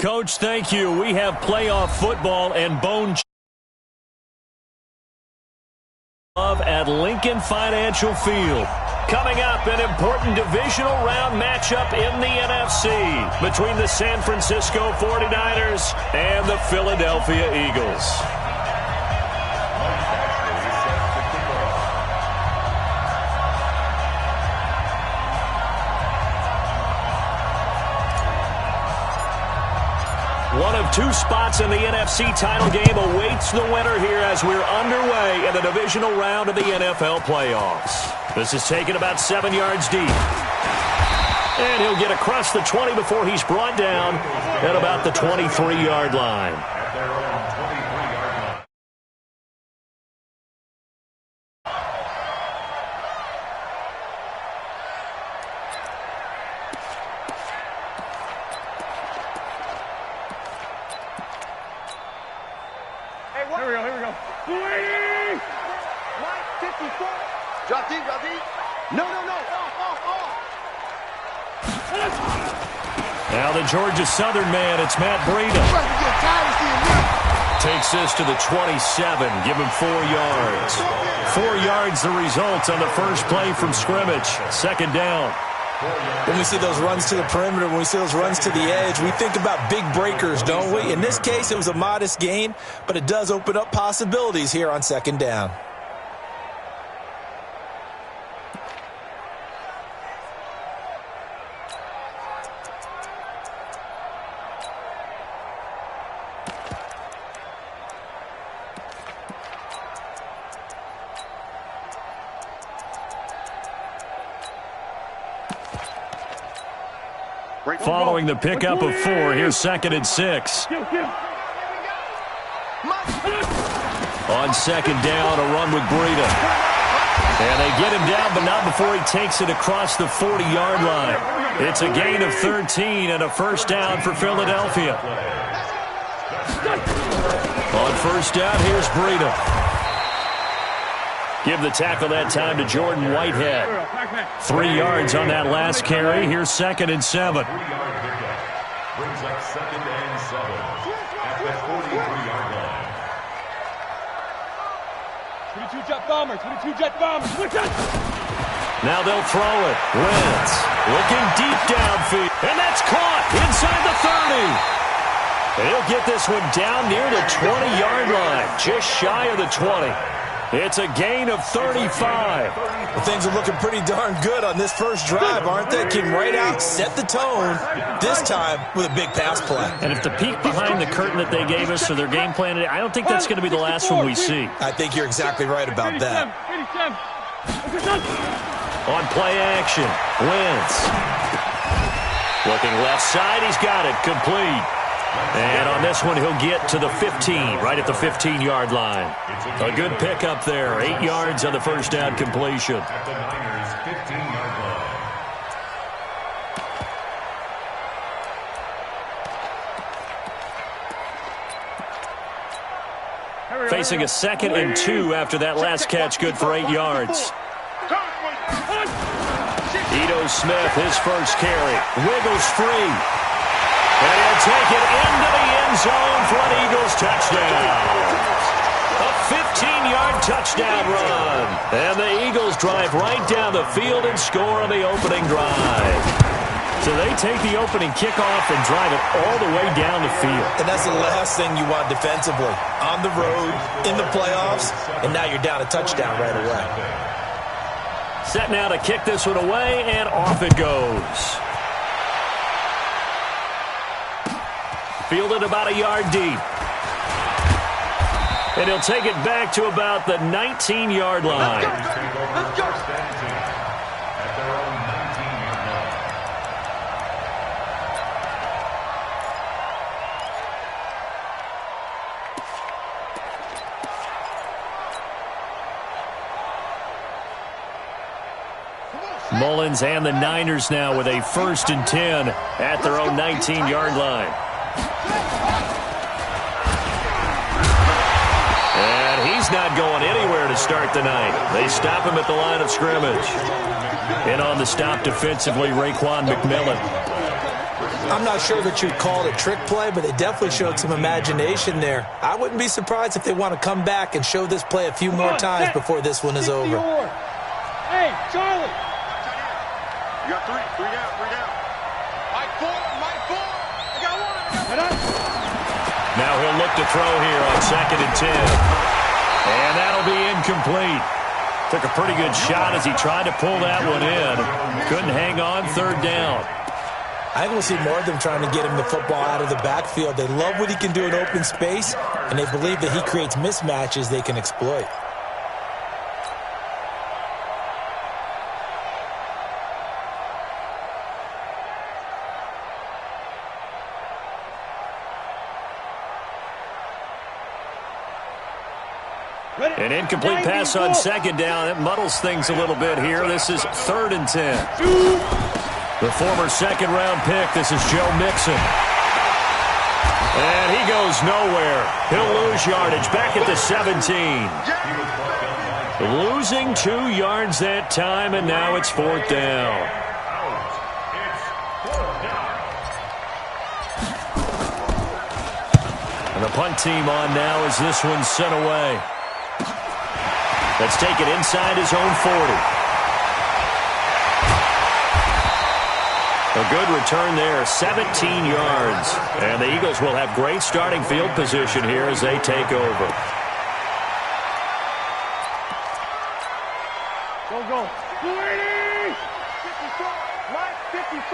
Coach, thank you. We have playoff football and bone love at Lincoln Financial Field. Coming up, an important divisional round matchup in the NFC between the San Francisco 49ers and the Philadelphia Eagles. One of two spots in the NFC title game awaits the winner here as we're underway in the divisional round of the NFL playoffs. This is taken about 7 yards deep. And he'll get across the 20 before he's brought down at about the 23-yard line. Here we go. Mike, 54. Drop deep. No. Now the Georgia Southern man, it's Matt Breida. Takes this to the 27, give him 4 yards. 4 yards the result on the first play from scrimmage. Second down. When we see those runs to the perimeter, when we see those runs to the edge, we think about big breakers, don't we? In this case, it was a modest gain, but it does open up possibilities here on second down. Following the pickup of 4, here's 2nd and 6. On second down, a run with Breida. And they get him down, but not before he takes it across the 40-yard line. It's a gain of 13 and a first down for Philadelphia. On first down, here's Breida. Give the tackle that time to Jordan Whitehead. 3 yards on that last carry. Here's 2nd and 7. Brings up 2nd and 7 at the 43-yard line. 22 jet bombers. Now they'll throw it. Wentz looking deep downfield. And that's caught inside the 30. He'll get this one down near the 20-yard line, just shy of the 20. It's a gain of 35. Well, things are looking pretty darn good on this first drive, aren't they? Came right out, set the tone, this time with a big pass play. And if the peek behind the curtain that they gave us for their game plan today, I don't think that's going to be the last one we see. I think you're exactly right about that. On play action, Wentz. Looking left side, he's got it, complete. And on this one, he'll get to the 15, right at the 15-yard line. A good pickup there, 8 yards on the first down completion. At the Niners' 15-yard line. Facing a 2nd and 2 after that last catch, good for 8 yards. Ito Smith, his first carry, wiggles free. And he'll take it into the end zone for an Eagles touchdown. A 15-yard touchdown run. And the Eagles drive right down the field and score on the opening drive. So they take the opening kickoff and drive it all the way down the field. And that's the last thing you want defensively. On the road, in the playoffs, and now you're down a touchdown right away. Set now to kick this one away, and off it goes. Fielded about a yard deep. And he'll take it back to about the 19-yard line. Let's go. At their own 19-yard line. Mullins and the Niners now with a 1st and 10 at their own 19-yard line. And he's not going anywhere to start the night. They stop him at the line of scrimmage. And on the stop defensively, Raekwon McMillan. I'm not sure that you'd call it a trick play, but they definitely showed some imagination there. I wouldn't be surprised if they want to come back and show this play a few more times before this one is over. Hey, Charlie! You got three down. Mike four. I got one. Now he'll look to throw here on 2nd and 10. And that'll be incomplete. Took a pretty good shot as he tried to pull that one in. Couldn't hang on 3rd down. I think we'll see more of them trying to get him the football out of the backfield. They love what he can do in open space, and they believe that he creates mismatches they can exploit. An incomplete pass on 2nd down. It muddles things a little bit here. This is 3rd and 10. The former 2nd-round pick. This is Joe Mixon. And he goes nowhere. He'll lose yardage back at the 17. Losing 2 yards that time, and now it's 4th down. And the punt team on now as this one's sent away. Let's take it inside his own 40. A good return there, 17 yards. And the Eagles will have great starting field position here as they take over. Go. 280! 54! Right, 54!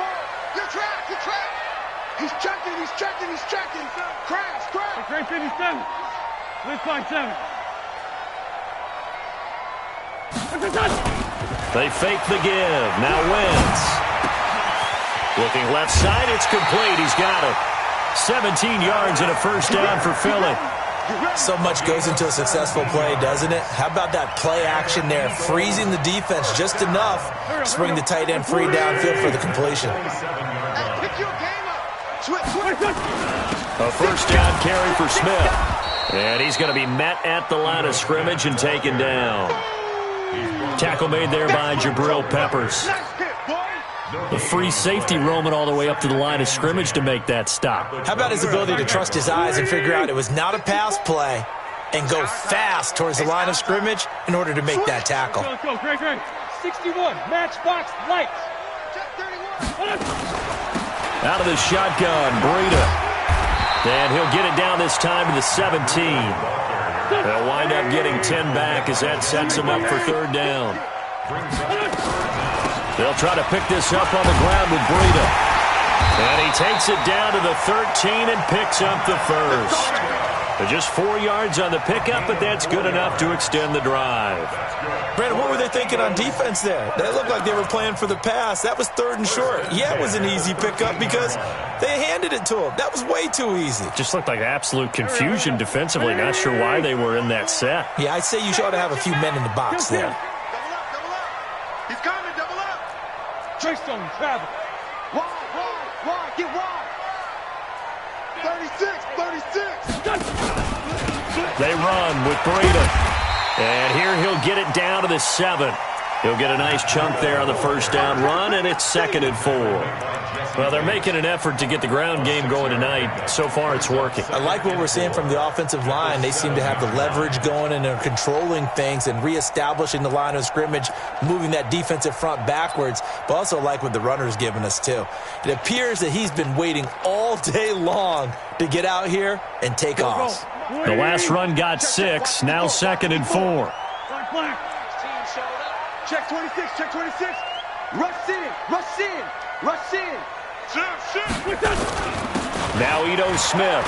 Good track! He's checking! Crash! Great 57! Let's find 7. They fake the give. Now Wentz. Looking left side, it's complete. He's got it. 17 yards and a 1st down for Philly. So much goes into a successful play, doesn't it? How about that play action there? Freezing the defense just enough to bring the tight end free downfield for the completion. Pick your game up. Switch. A 1st down carry for Smith. And he's going to be met at the line of scrimmage and taken down. Tackle made there by Jabril Peppers. The free safety roaming all the way up to the line of scrimmage to make that stop. How about his ability to trust his eyes and figure out it was not a pass play and go fast towards the line of scrimmage in order to make that tackle? Go, Greg. 61, matchbox lights. Out of the shotgun, Breida. And he'll get it down this time to the 17. They'll wind up getting 10 back as that sets him up for 3rd down. They'll try to pick this up on the ground with Breida. And he takes it down to the 13 and picks up the 1st. Just 4 yards on the pickup, but that's good enough to extend the drive. Brandon, what were they thinking on defense there? They looked like they were playing for the pass. That was 3rd and short. Yeah, it was an easy pickup because they handed it to him. That was way too easy. Just looked like absolute confusion defensively. Not sure why they were in that set. Yeah, I'd say you ought to have a few men in the box there. Double up. He's coming, double up. Treystone, travel. Wide, get wide. 36. They run with Breida. And here he'll get it down to the 7. He'll get a nice chunk there on the 1st down run, and it's 2nd and 4. Well, they're making an effort to get the ground game going tonight. So far, it's working. I like what we're seeing from the offensive line. They seem to have the leverage going, and they're controlling things and reestablishing the line of scrimmage, moving that defensive front backwards, but also like what the runner's giving us, too. It appears that he's been waiting all day long to get out here and take off. The last run got 6, now 2nd and 4. Check 26. Rush in. Now Ito Smith.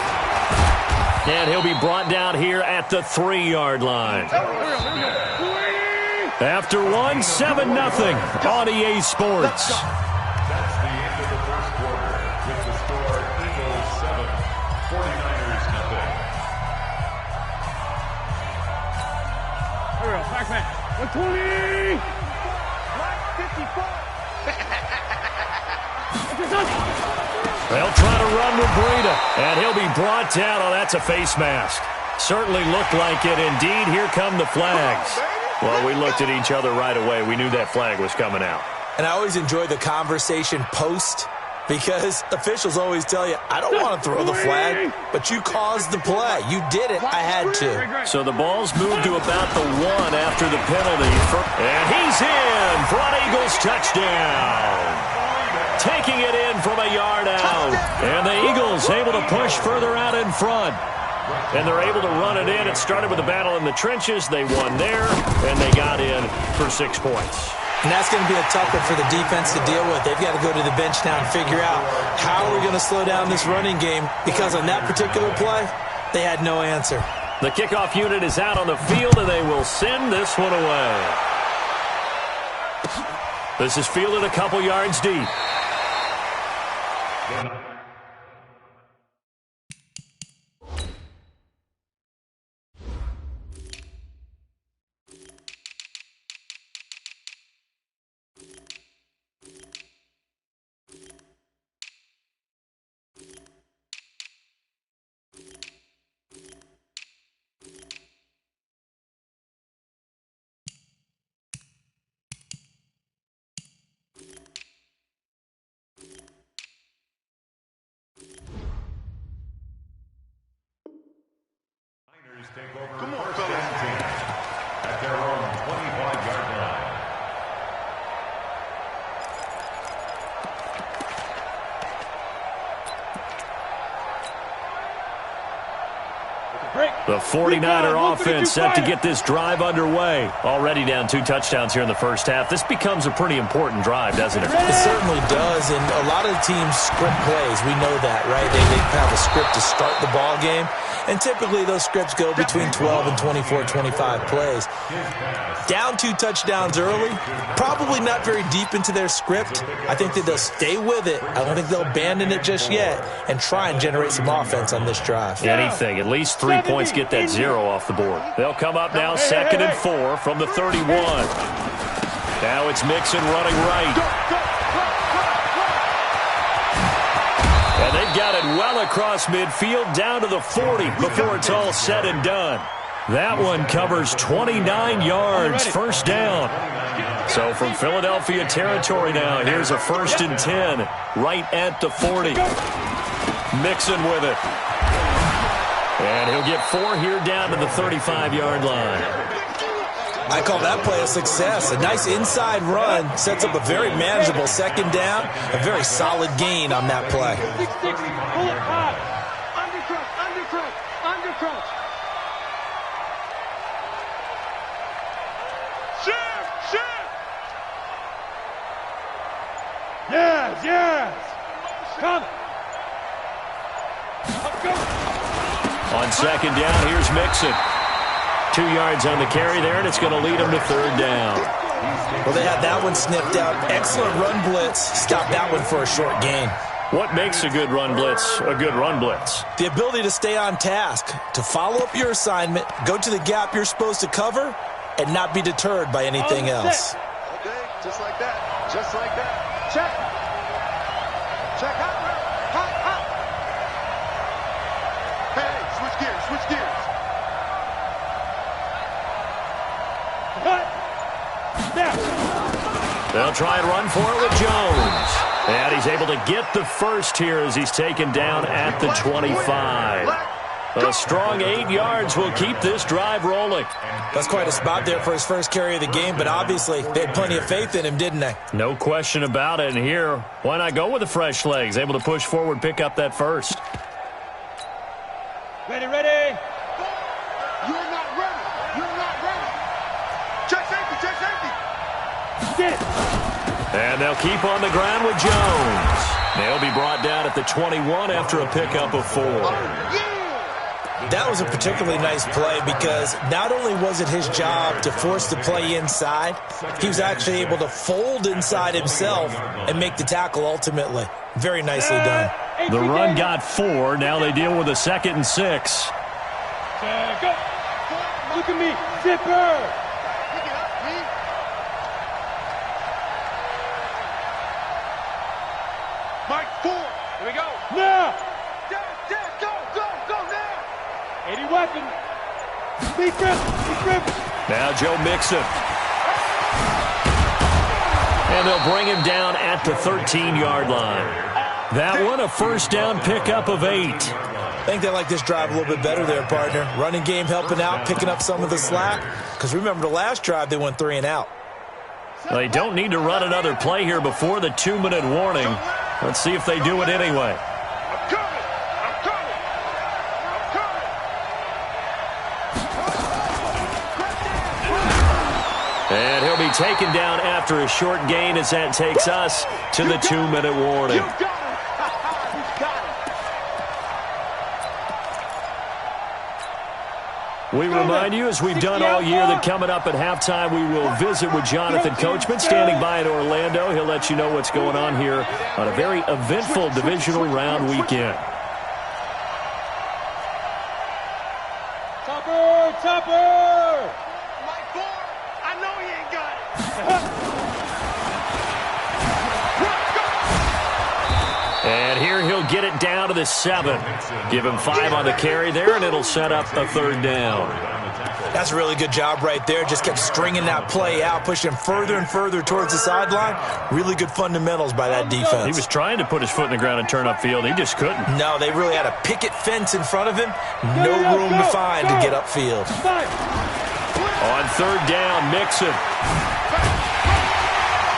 And he'll be brought down here at the 3-yard line. After 1, 7-0 on EA Sports. That's the end of the 1st quarter with the score Eagles 7, 49ers nothing. Here we go, back. 120! 54! They'll try to run with Breida, and he'll be brought down. Oh, that's a face mask. Certainly looked like it. Indeed, here come the flags. Well, we looked at each other right away. We knew that flag was coming out. And I always enjoy the conversation post because officials always tell you, I don't want to throw the flag, but you caused the play. You did it. I had to. So the ball's moved to about the 1 after the penalty. And he's in for an Eagles touchdown. Taking it in from a yard out. And the Eagles able to push further out in front. And they're able to run it in. It started with a battle in the trenches. They won there, and they got in for 6 points. And that's going to be a tough one for the defense to deal with. They've got to go to the bench now and figure out how are we going to slow down this running game, because on that particular play, they had no answer. The kickoff unit is out on the field, and they will send this one away. This is fielded a couple yards deep. Come on, fellas. At their own 25-yard line. The 49er offense set to get this drive underway. Already down 2 touchdowns here in the first half. This becomes a pretty important drive, doesn't it? It certainly does, and a lot of teams script plays. We know that, right? They have a script to start the ball game, and typically those scripts go between 12 and 24, 25 plays. Down 2 touchdowns early, probably not very deep into their script. I think that they'll stay with it. I don't think they'll abandon it just yet and try and generate some offense on this drive. Anything, at least 3 points, get that 0 off the board. They'll come up now 2nd and 4 from the 31. Now it's Mixon running right. And they've got it well across midfield down to the 40 before it's all said and done. That one covers 29 yards, first down. So from Philadelphia territory now, here's a 1st and 10 right at the 40. Mixon with it. And he'll get 4 here down to the 35-yard line. I call that play a success. A nice inside run sets up a very manageable 2nd down, a very solid gain on that play. Undercross. Shift. Yes. Come. Let's go. On 2nd down, here's Mixon. 2 yards on the carry there, and it's going to lead him to 3rd down. Well, they had that one sniffed out. Excellent run blitz. Stop that one for a short gain. What makes a good run blitz a good run blitz? The ability to stay on task, to follow up your assignment, go to the gap you're supposed to cover, and not be deterred by anything else. Okay, just like that. Check. Hot. Hey, switch gears. They'll try and run for it with Jones. And he's able to get the first here as he's taken down at the 25. A strong 8 yards will keep this drive rolling. That's quite a spot there for his first carry of the game, but obviously they had plenty of faith in him, didn't they? No question about it. And here, why not go with the fresh legs? Able to push forward, pick up that first. Ready. You're not ready. Check safety. Get it. And they'll keep on the ground with Jones. They'll be brought down at the 21 after a pickup of 4. That was a particularly nice play because not only was it his job to force the play inside, he was actually able to fold inside himself and make the tackle ultimately. Very nicely done. The run got 4. Now they deal with a 2nd and 6. Go. Look at me. Zipper. Pick it up, Pete. Mike, 4. Here we go. Now. Dad, go now. 80 weapon. Be tripping. Now Joe Mixon. And they'll bring him down at the 13-yard line. That one, a first down pickup of 8. I think they like this drive a little bit better there, partner. Running game helping out, picking up some of the slack. Because remember, the last drive, they went 3 and out. They don't need to run another play here before the 2-minute warning. Let's see if they do it anyway. And he'll be taken down after a short gain as that takes us to the 2-minute warning. We remind you, as we've done all year, that coming up at halftime, we will visit with Jonathan Coachman, standing by in Orlando. He'll let you know what's going on here on a very eventful divisional round weekend. Topper! Mike Ford, I know he ain't got it. And here he'll get it down to the 7. Give him 5 on the carry there, and it'll set up a 3rd down. That's a really good job right there. Just kept stringing that play out, pushing him further and further towards the sideline. Really good fundamentals by that defense. He was trying to put his foot in the ground and turn upfield. He just couldn't. No, they really had a picket fence in front of him. No room to find to get upfield. On 3rd down, Mixon.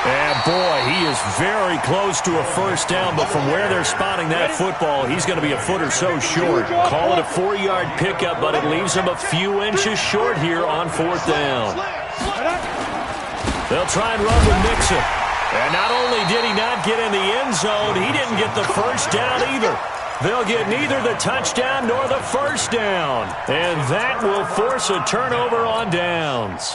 And boy, he is very close to a first down, but from where they're spotting that football, he's going to be a foot or so short. Call it a 4-yard pickup, but it leaves him a few inches short here on 4th down. They'll try and run with Mixon. And not only did he not get in the end zone, he didn't get the first down either. They'll get neither the touchdown nor the first down. And that will force a turnover on downs.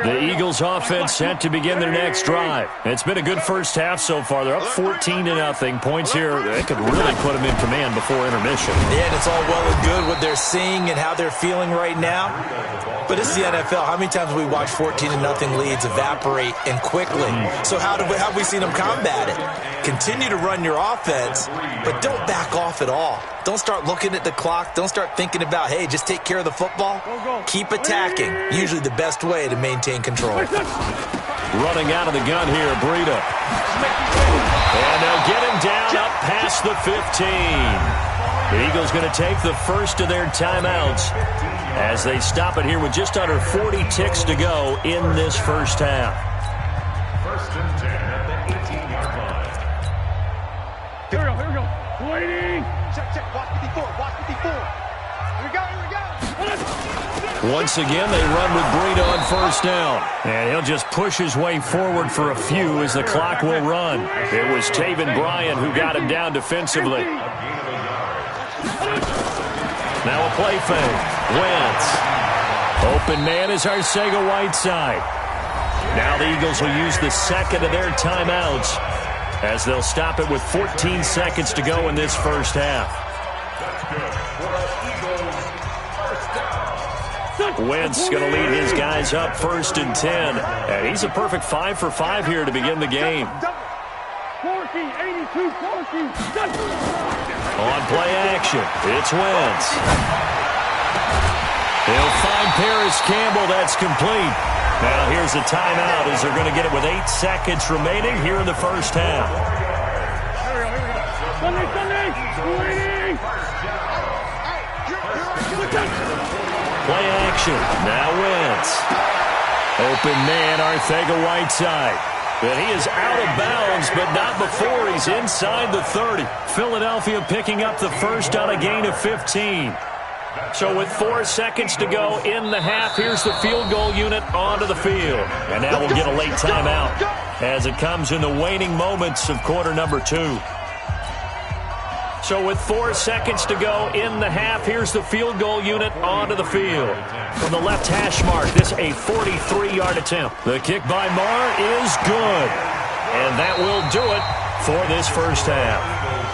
The Eagles offense set to begin their next drive. It's been a good first half so far. They're up 14-0. Points here, they could really put them in command before intermission. Yeah, and it's all well and good what they're seeing and how they're feeling right now. But this is the NFL. How many times have we watched 14-0 leads evaporate and quickly? So how have we seen them combat it? Continue to run your offense, but don't back off at all. Don't start looking at the clock. Don't start thinking about, hey, just take care of the football. Keep attacking. Usually the best way to maintain control. Running out of the gun here, Breida. And they'll get him down up past the 15. The Eagles going to take the first of their timeouts as they stop it here with just under 40 ticks to go in this first half. 1st and 10 at the 18-yard line. Here we go. Waiting. Check. Watch 54. Here we go. Once again, they run with Breida on 1st down. And he'll just push his way forward for a few as the clock will run. It was Taven Bryan who got him down defensively. Now a play fake. Wentz. Open man is Arcega-Whiteside. Now the Eagles will use the second of their timeouts as they'll stop it with 14 seconds to go in this first half. Wentz going to lead his guys up 1st and 10. And he's a perfect 5 for 5 here to begin the game. 14, 82, 14. On play action, it's Wentz. He'll find Paris Campbell. That's complete. Now here's a timeout as they're going to get it with 8 seconds remaining here in the first half. Sunday, waiting. Play action. Now Wentz. Open man, Arcega-Whiteside. But he is out of bounds, but not before he's inside the 30. Philadelphia picking up the first on a gain of 15. So with 4 seconds to go in the half, here's the field goal unit onto the field. And now we'll get a late timeout as it comes in the waning moments of quarter number 2. So with 4 seconds to go in the half, here's the field goal unit onto the field. From the left hash mark, this a 43-yard attempt. The kick by Marr is good. And that will do it for this first half.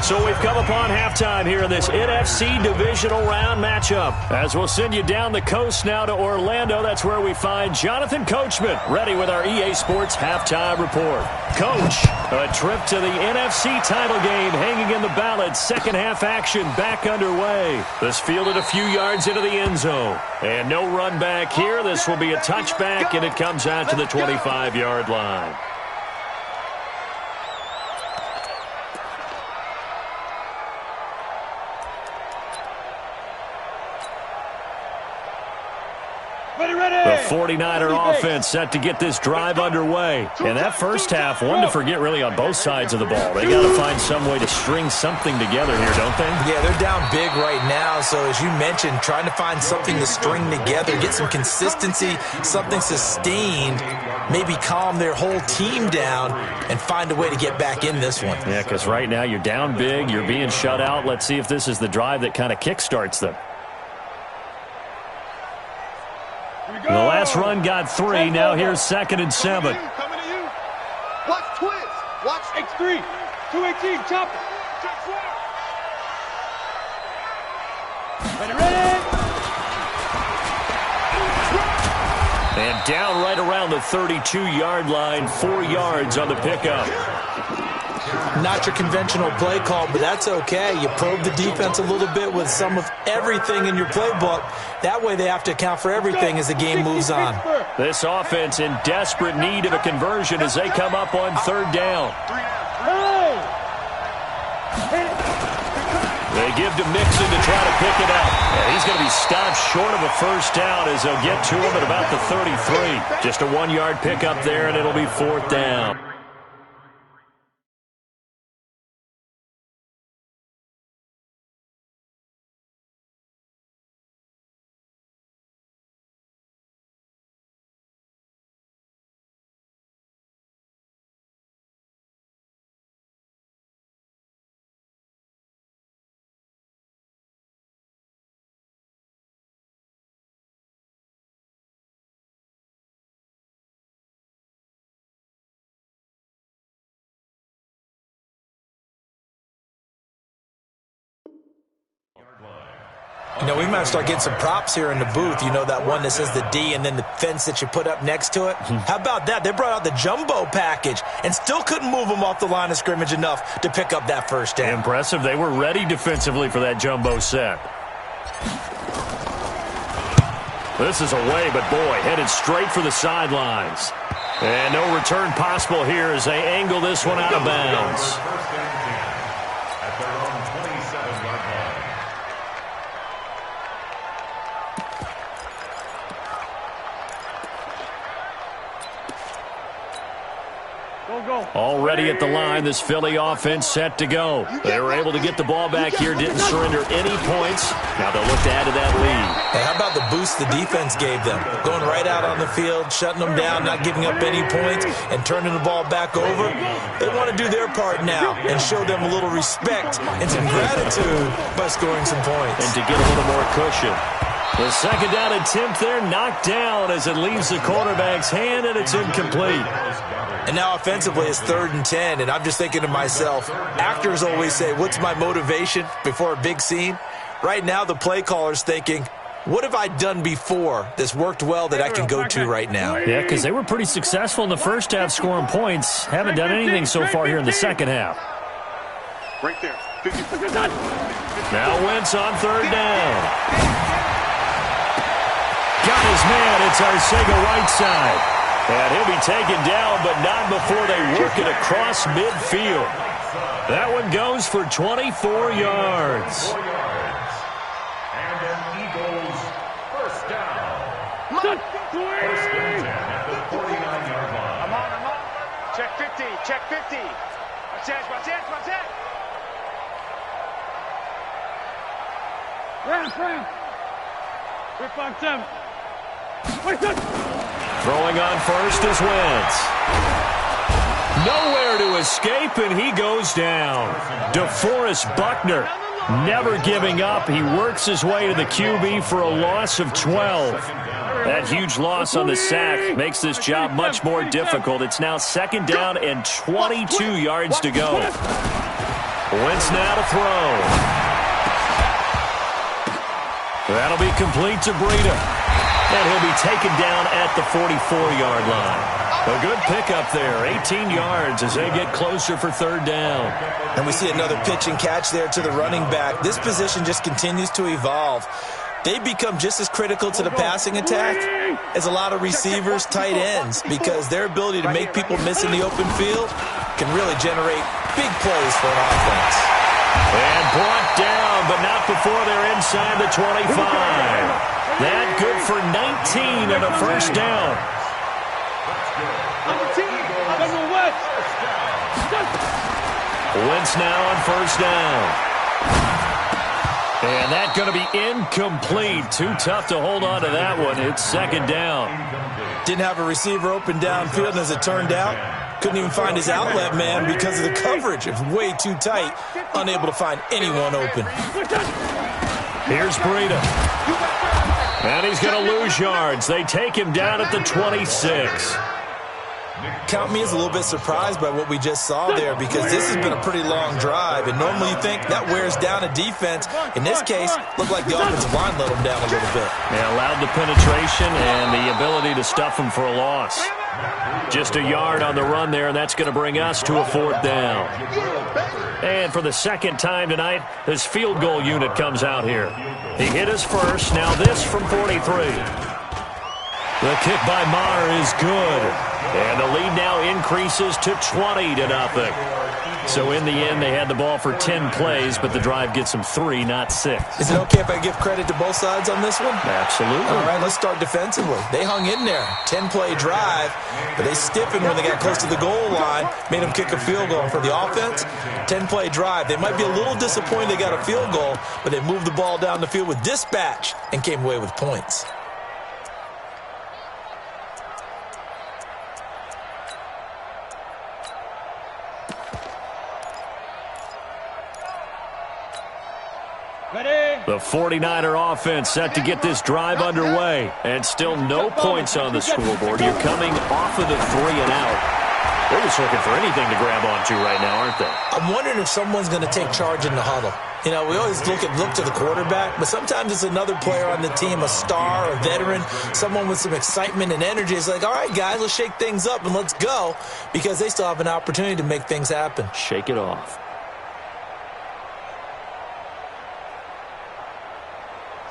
So we've come upon halftime here in this NFC divisional round matchup. As we'll send you down the coast now to Orlando, that's where we find Jonathan Coachman, ready with our EA Sports halftime report. Coach, a trip to the NFC title game hanging in the balance. Second half action back underway. This fielded a few yards into the end zone. And no run back here. This will be a touchback, and it comes out to the 25-yard line. The 49er offense set to get this drive underway. And that first half, one to forget really on both sides of the ball. They got to find some way to string something together here, don't they? Yeah, they're down big right now. So as you mentioned, trying to find something to string together, get some consistency, something sustained, maybe calm their whole team down and find a way to get back in this one. Yeah, because right now you're down big, you're being shut out. Let's see if this is the drive that kind of kickstarts them. The last run got 3. Now here's 2nd and 7. Coming to you. Watch twist. Watch X3. 218. Chop it. Ready. And down right around the 32-yard line. 4 yards on the pickup. Not your conventional play call, but that's okay. You probe the defense a little bit with some of everything in your playbook. That way they have to account for everything as the game moves on. This offense in desperate need of a conversion as they come up on 3rd down. They give to Mixon to try to pick it up. And he's going to be stopped short of a first down as they'll get to him at about the 33. Just a 1-yard pickup there, and it'll be 4th down. You know, we might start getting some props here in the booth. You know, that one that says the D and then the fence that you put up next to it? How about that? They brought out the jumbo package and still couldn't move them off the line of scrimmage enough to pick up that first down. Impressive. They were ready defensively for that jumbo set. This is away, but boy, headed straight for the sidelines. And no return possible here as they angle this one out of bounds. Already at the line, this Philly offense set to go. They were able to get the ball back here, didn't surrender any points. Now they'll look to add to that lead. Hey, how about the boost the defense gave them? Going right out on the field, shutting them down, not giving up any points, and turning the ball back over. They want to do their part now and show them a little respect and some gratitude by scoring some points. And to get a little more cushion. The second down attempt there knocked down as it leaves the quarterback's hand, and it's incomplete. And now offensively it's 3rd and 10, and I'm just thinking to myself, actors always say, what's my motivation before a big scene? Right now the play caller's thinking, what have I done before that's worked well that I can go to right now? Yeah, because they were pretty successful in the first half scoring points. Haven't done anything so far here in the second half. Right there. Now Wentz on 3rd down. Got his man. It's Arcega-Whiteside. And he'll be taken down, but not before they work it across midfield. That one goes for 24 yards. And an Eagles first down. First and 10 at the 49-yard line. I'm on. Check 50. Check 50. Watch it. Ram. 357. Throwing on first is Wentz. Nowhere to escape, and he goes down. DeForest Buckner never giving up. He works his way to the QB for a loss of 12. That huge loss on the sack makes this job much more difficult. It's now 2nd down and 22 yards to go. Wentz now to throw. That'll be complete to Breida. And he'll be taken down at the 44-yard line. A good pickup there, 18 yards as they get closer for third down. And we see another pitch and catch there to the running back. This position just continues to evolve. They become just as critical to the passing attack as a lot of receivers, tight ends, because their ability to make people miss in the open field can really generate big plays for an offense. And brought down, but not before they're inside the 25. That good for 19 and a first down. Wentz now on first down. And that's going to be incomplete. Too tough to hold on to that one. It's second down. Didn't have a receiver open downfield, and as it turned out, couldn't even find his outlet man because of the coverage. It was way too tight, unable to find anyone open. Here's Breida. And he's going to lose yards. They take him down at the 26. Count me as a little bit surprised by what we just saw there, because this has been a pretty long drive, and normally you think that wears down a defense. In this case, looked like the offensive line let them down a little bit. Yeah, allowed the penetration and the ability to stuff them for a loss. Just a yard on the run there, and that's going to bring us to a fourth down. And for the second time tonight, this field goal unit comes out here. He hit us first, now this from 43. The kick by Maher is good. And the lead now increases to 20-0. So in the end, they had the ball for 10 plays, but the drive gets them 3, not 6. Is it okay if I give credit to both sides on this one? Absolutely. All right, let's start defensively. They hung in there. 10-play drive, but they stiffened when they got close to the goal line, made them kick a field goal. For the offense, 10-play drive. They might be a little disappointed they got a field goal, but they moved the ball down the field with dispatch and came away with points. The 49er offense set to get this drive underway. And still no points on the scoreboard. You're coming off of the 3 and out. They're just looking for anything to grab onto right now, aren't they? I'm wondering if someone's going to take charge in the huddle. You know, we always look to the quarterback, but sometimes it's another player on the team, a star, a veteran, someone with some excitement and energy. It's like, all right, guys, let's shake things up and let's go, because they still have an opportunity to make things happen. Shake it off.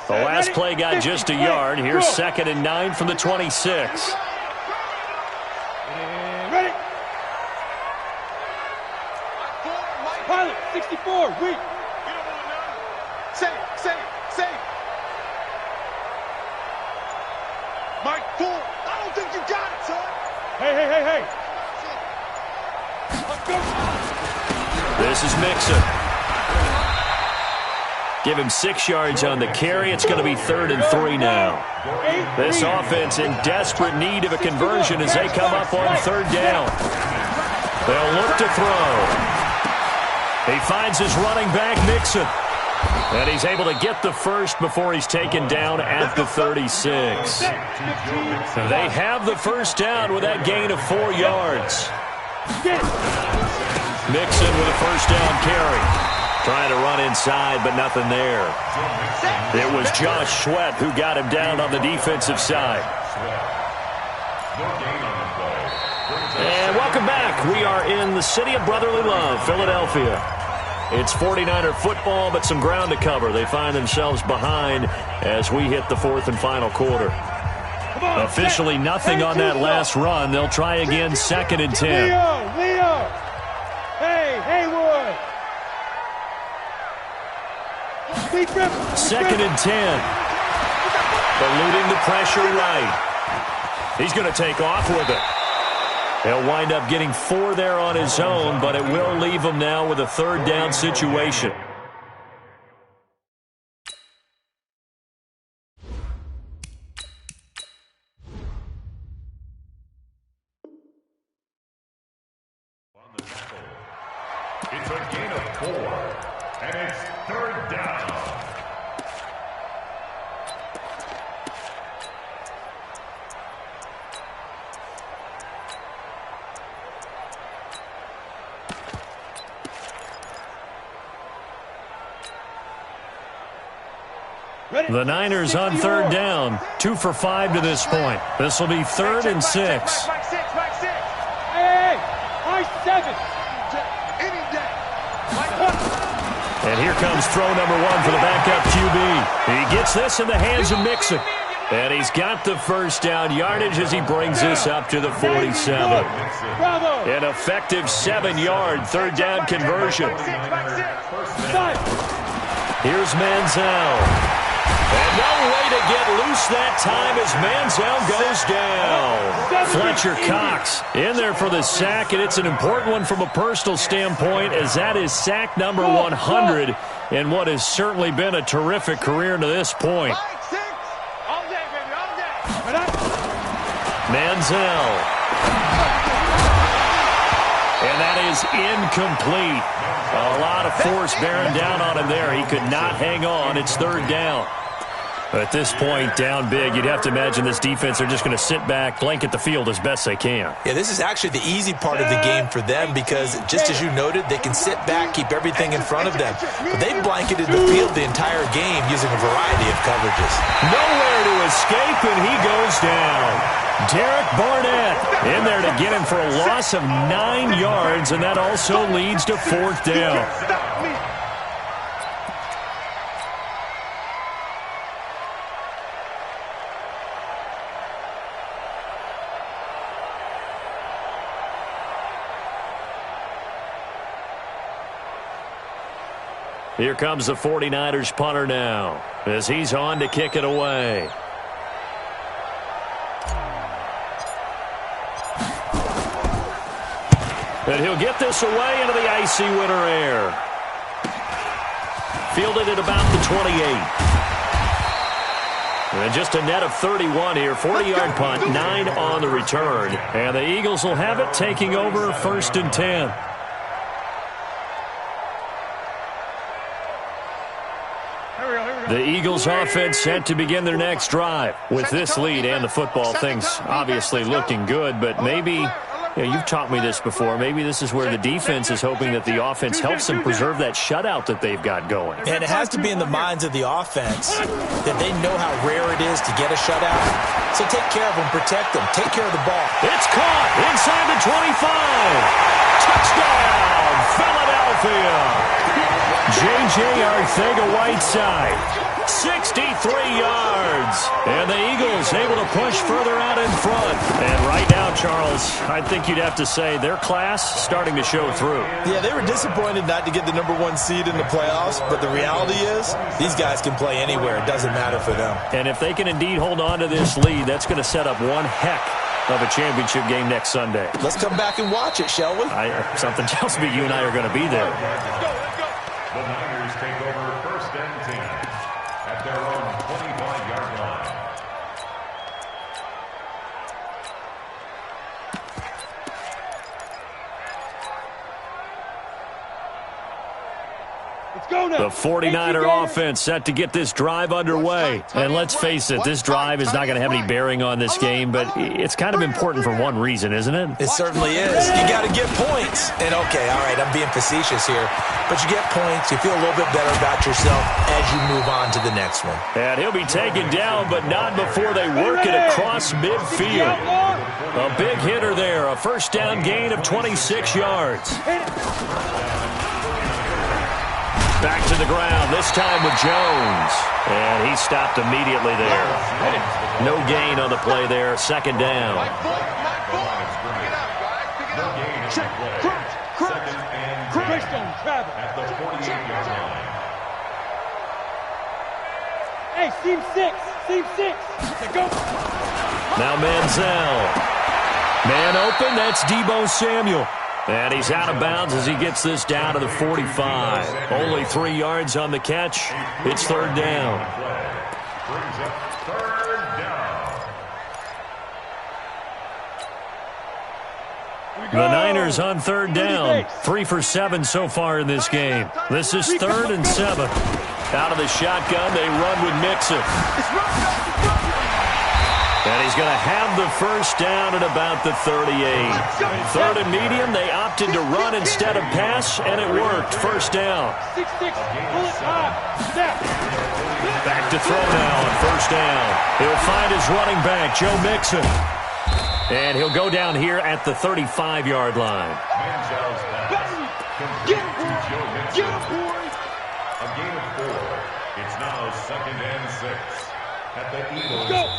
The last play got just a yard. Here's 2nd and 9 from the 26. Ready? Pilot, 64, weak. Say. Mike, 4. I don't think you got it, son. Hey. Let's go. This is Mixon. Give him 6 yards on the carry. It's going to be 3rd and 3 now. This offense in desperate need of a conversion as they come up on 3rd down. They'll look to throw. He finds his running back, Mixon. And he's able to get the first before he's taken down at the 36. They have the first down with that gain of 4 yards. Mixon with a first down carry. Trying to run inside, but nothing there. It was Josh Sweat who got him down on the defensive side. And welcome back. We are in the city of brotherly love, Philadelphia. It's 49er football, but some ground to cover. They find themselves behind as we hit the 4th and final quarter. Officially nothing on that last run. They'll try again, 2nd and 10. Leo. Hey, Haywood. 2nd and 10. Eluding the pressure right. He's going to take off with it. He'll wind up getting 4 there on his own, but it will leave him now with a 3rd down situation. It's a gain of 4, and it's 3rd down. The Niners on third down, 2 for 5 to this point. This will be 3rd and 6. Hey, my 7. And here comes throw number 1 for the backup QB. He gets this in the hands of Mixon. And he's got the first down yardage as he brings this up to the 47. An effective 7-yard third down conversion. Here's Manziel. And no way to get loose that time as Manziel goes down. Fletcher Cox in there for the sack, and it's an important one from a personal standpoint as that is sack number 100 in what has certainly been a terrific career to this point. Manziel. And that is incomplete. A lot of force bearing down on him there. He could not hang on. It's 3rd down. At this point, down big, you'd have to imagine this defense are just going to sit back, blanket the field as best they can. Yeah, this is actually the easy part of the game for them because, just as you noted, they can sit back, keep everything in front of them. But they've blanketed the field the entire game using a variety of coverages. Nowhere to escape, and he goes down. Derek Barnett in there to get him for a loss of 9 yards, and that also leads to 4th down. Here comes the 49ers punter now as he's on to kick it away. And he'll get this away into the icy winter air. Fielded at about the 28. And just a net of 31 here. 40-yard punt, 9 on the return. And the Eagles will have it, taking over 1st and 10. The Eagles offense set to begin their next drive. With this lead and the football, things obviously looking good, but maybe, you've taught me this before, maybe this is where the defense is hoping that the offense helps them preserve that shutout that they've got going. And it has to be in the minds of the offense that they know how rare it is to get a shutout. So take care of them, protect them, take care of the ball. It's caught inside the 25. Touchdown, Philadelphia. J.J. Arcega-Whiteside, 63 yards. And the Eagles able to push further out in front. And right now, Charles, I think you'd have to say their class starting to show through. Yeah, they were disappointed not to get the number 1 seed in the playoffs, but the reality is these guys can play anywhere. It doesn't matter for them. And if they can indeed hold on to this lead, that's going to set up one heck of a championship game next Sunday. Let's come back and watch it, shall we? Something tells me you and I are going to be there. The Niners take over 1st and 10 at their own 25-yard line. The 49er offense set to get this drive underway. And let's face it, this drive is not going to have any bearing on this game, but it's kind of important for one reason, isn't it? It certainly is. You got to get points. And okay, all right, I'm being facetious here, but you get points, you feel a little bit better about yourself as you move on to the next one. And he'll be taken down, but not before they work it across midfield. A big hitter there, a 1st down gain of 26 yards. Back to the ground, this time with Jones. And he stopped immediately there. No gain on the play there, 2nd down. Hey, seam 6. Go. Now Manziel. Man open, that's Deebo Samuel. And he's out of bounds as he gets this down to the 45. Only 3 yards on the catch. It's 3rd down. Brings up 3rd down. The Niners on 3rd down. 3 for 7 so far in this game. This is 3rd and 7. Out of the shotgun, they run with Mixon. And he's going to have the first down at about the 38. Third and medium, they opted to run instead of pass, and it worked. First down. Back to throw now on first down. He'll find his running back, Joe Mixon. And he'll go down here at the 35-yard line. A gain of 4. It's now 2nd and 6.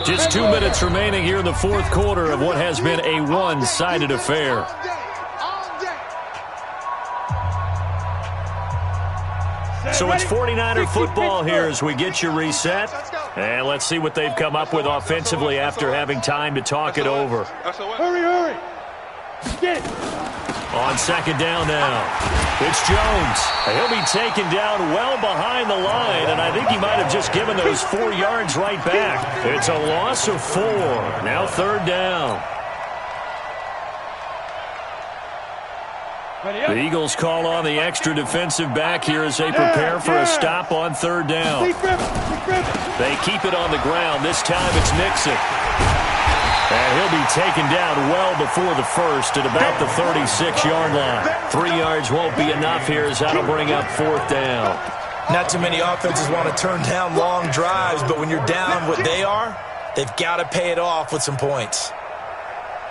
Just 2 minutes remaining here in the fourth quarter of what has been a one-sided affair. So it's 49er football here as we get you reset. And let's see what they've come up with offensively after having time to talk it over. Hurry. Get it. On second down now, it's Jones. He'll be taken down well behind the line, and I think he might have just given those 4 yards right back. It's a loss of 4. Now third down. The Eagles call on the extra defensive back here as they prepare for a stop on third down. They keep it on the ground. This time it's Mixon. And he'll be taken down well before the first at about the 36-yard line. 3 yards won't be enough here as that'll bring up fourth down. Not too many offenses want to turn down long drives, but when you're down what they are, they've got to pay it off with some points.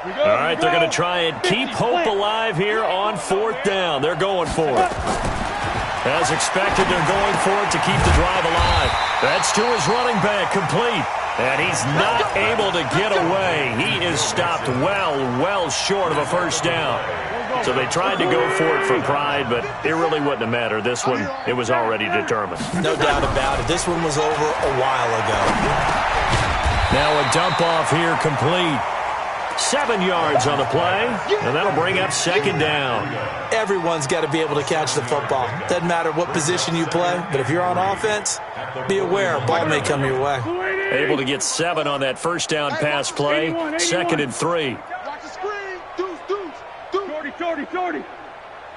All right, they're going to try and keep hope alive here on fourth down. They're going for it. As expected, they're going for it to keep the drive alive. That's to his running back, complete. And he's not able to get away. He is stopped well short of a first down. So they tried to go for it for pride, but it really wouldn't have mattered. This one, it was already determined. No doubt about it. This one was over a while ago. Now a dump off here, complete. 7 yards on the play, and that'll bring up second down. Everyone's got to be able to catch the football. Doesn't matter what position you play, but if you're on offense, be aware a ball may come your way. Able to get 7 on that first down pass play. 2nd and 3. Watch the screen. Deuce. Shorty.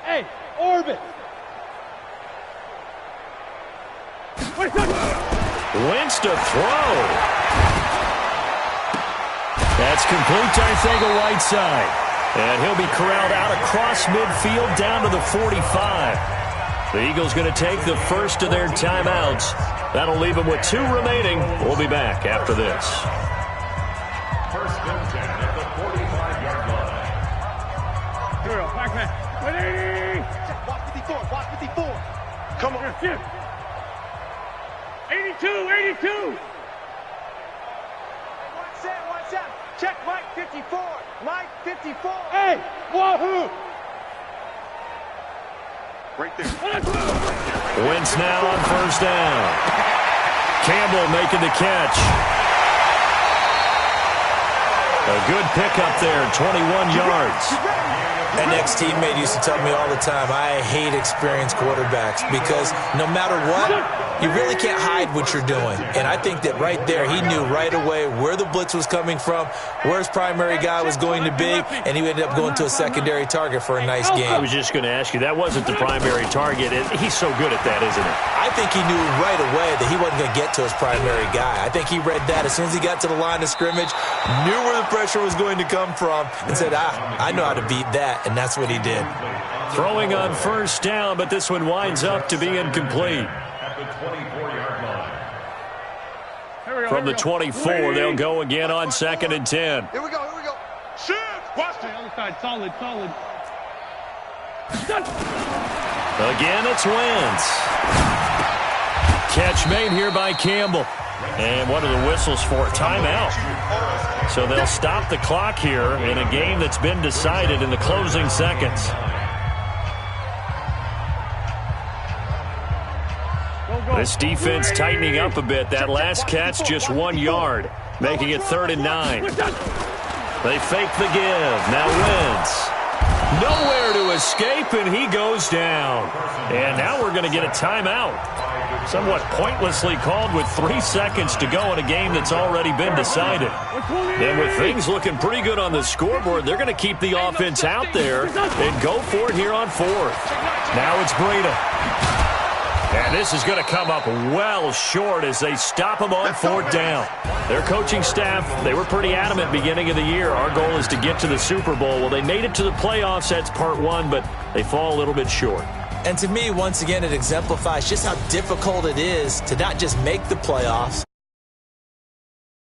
Hey, orbit. Wentz to throw. That's complete to Arcega-Whiteside. And he'll be corralled out across midfield down to the 45. The Eagles going to take the first of their timeouts. That'll leave them with 2 remaining. We'll be back after this. First and 10 at the 45-yard line. Here we go. Back man. 180. Watch 54. Come on. 82. Watch out. Check Mike 54. Mike 54. Hey, wahoo. Right there. Wentz now on first down. Campbell making the catch. A good pickup there, 21 yards. An ex-teammate used to tell me all the time, I hate experienced quarterbacks because no matter what, you really can't hide what you're doing. And I think that right there, he knew right away where the blitz was coming from, where his primary guy was going to be, and he ended up going to a secondary target for a nice game. I was just going to ask you, that wasn't the primary target. He's so good at that, isn't he? I think he knew right away that he wasn't going to get to his primary guy. I think he read that as soon as he got to the line of scrimmage, knew where the pressure was going to come from, and said, I know how to beat that. And that's what he did. Throwing on first down, but this one winds up to be incomplete. At the 24-yard line. From the 24, they'll go again on 2nd and 10. Here we go. Shoot. Watch The other side, solid. Again, it's Wentz. Catch made here by Campbell. And what are the whistles for? Timeout. So they'll stop the clock here in a game that's been decided in the closing seconds. This defense tightening up a bit. That last catch just 1 yard, making it 3rd and 9. They fake the give. Now Wentz. Nowhere to escape, and he goes down. And now we're going to get a timeout. Somewhat pointlessly called with 3 seconds to go in a game that's already been decided. And with things looking pretty good on the scoreboard, they're going to keep the offense out there and go for it here on 4th. Now it's Breida. And this is going to come up well short as they stop him on fourth down. Their coaching staff, they were pretty adamant beginning of the year. Our goal is to get to the Super Bowl. Well, they made it to the playoffs. That's part one, but they fall a little bit short. And to me, once again, it exemplifies just how difficult it is to not just make the playoffs,